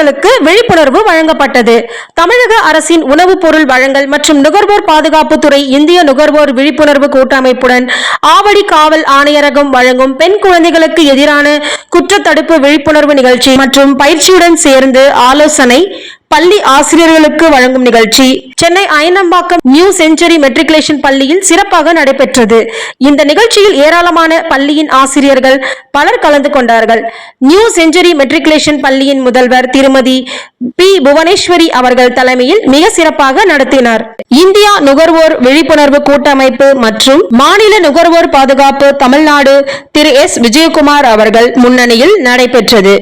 குழந்தைகளுக்கு விழிப்புணர்வு வழங்கப்பட்டது. தமிழக அரசின் உணவுப் பொருள் வழங்கல் மற்றும் நுகர்வோர் பாதுகாப்பு துறை இந்திய நுகர்வோர் விழிப்புணர்வு கூட்டமைப்புடன் ஆவடி காவல் ஆணையரகம் வழங்கும் பெண் குழந்தைகளுக்கு எதிரான குற்றத்தடுப்பு விழிப்புணர்வு நிகழ்ச்சி மற்றும் பயிற்சியுடன் சேர்ந்து ஆலோசனை பள்ளி ஆசிரியர்களுக்கு வழங்கும் நிகழ்ச்சி Chennai Ayanambakkam new century matriculation பள்ளியில் சிறப்பாக நடைபெற்றது. இந்த நிகழ்ச்சியில் ஏராளமான பள்ளியின் ஆசிரியர்கள் பலர் கலந்து கொண்டார்கள். நியூ செஞ்சுரி மெட்ரிகுலேஷன் பள்ளியின் முதல்வர் திருமதி பி புவனேஸ்வரி அவர்கள் தலைமையில் மிக சிறப்பாக நடத்தினார். இந்தியா நுகர்வோர் விழிப்புணர்வு கூட்டமைப்பு மற்றும் மாநில நுகர்வோர் பாதுகாப்பு தமிழ்நாடு திரு எஸ் விஜயகுமார் அவர்கள் முன்னணியில் நடைபெற்றது.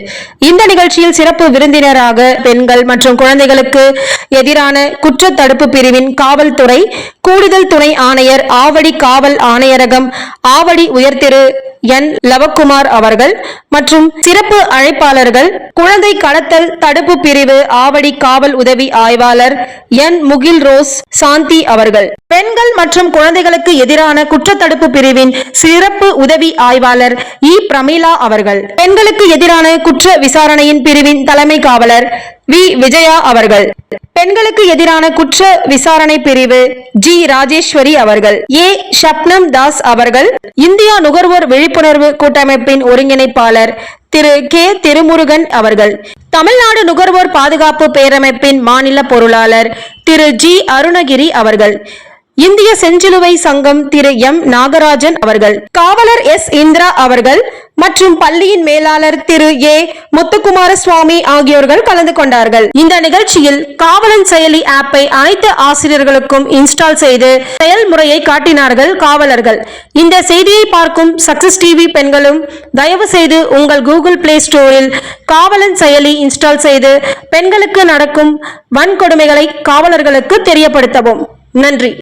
இந்த நிகழ்ச்சியில் சிறப்பு விருந்தினராக பெண்கள் மற்றும் குழந்தைகளுக்கு எதிரான குற்ற தடுப்பு பிரிவின் காவல்துறை கூடுதல் துணை ஆணையர் ஆவடி காவல் ஆணையரகம் ஆவடி உயர்திரு என் லவக்குமார் அவர்கள் மற்றும் சிறப்பு அழைப்பாளர்கள் குழந்தை கடத்தல் தடுப்பு பிரிவு ஆவடி காவல் உதவி ஆய்வாளர் என் முகில் ரோஸ் சாந்தி அவர்கள், பெண்கள் மற்றும் குழந்தைகளுக்கு எதிரான குற்றத்தடுப்பு பிரிவின் சிறப்பு உதவி ஆய்வாளர் இ பிரமிளா அவர்கள், பெண்களுக்கு எதிரான குற்ற விசாரணையின் பிரிவின் தலைமை காவலர் வி விஜயா அவர்கள், பெண்களுக்கு எதிரான குற்ற விசாரணை பிரிவு ஜி ராஜேஸ்வரி அவர்கள், ஏ ஷப்னம் தாஸ் அவர்கள், இந்தியா நுகர்வோர் விழிப்புணர்வு கூட்டமைப்பின் ஒருங்கிணைப்பாளர் திரு கே திருமுருகன் அவர்கள், தமிழ்நாடு நுகர்வோர் பாதுகாப்பு பேரமைப்பின் மாநில பொருளாளர் திரு ஜி அருணகிரி அவர்கள், இந்திய செஞ்சிலுவை சங்கம் திரு எம் நாகராஜன் அவர்கள், காவலர் எஸ் இந்திரா அவர்கள் மற்றும் பள்ளியின் மேலாளர் திரு ஏ முத்துக்குமார சுவாமி ஆகியோர்கள் கலந்து கொண்டார்கள். இந்த நிகழ்ச்சியில் காவலன் செயலி ஆப்பை அனைத்து ஆசிரியர்களுக்கும் இன்ஸ்டால் செய்து செயல்முறையை காட்டினார்கள் காவலர்கள். இந்த செய்தியை பார்க்கும் சக்சஸ் டிவி பெண்களும் தயவு செய்து உங்கள் கூகுள் பிளே ஸ்டோரில் காவலன் செயலி இன்ஸ்டால் செய்து பெண்களுக்கு நடக்கும் வன்கொடுமைகளை காவலர்களுக்கு தெரியப்படுத்தவும். நன்றி.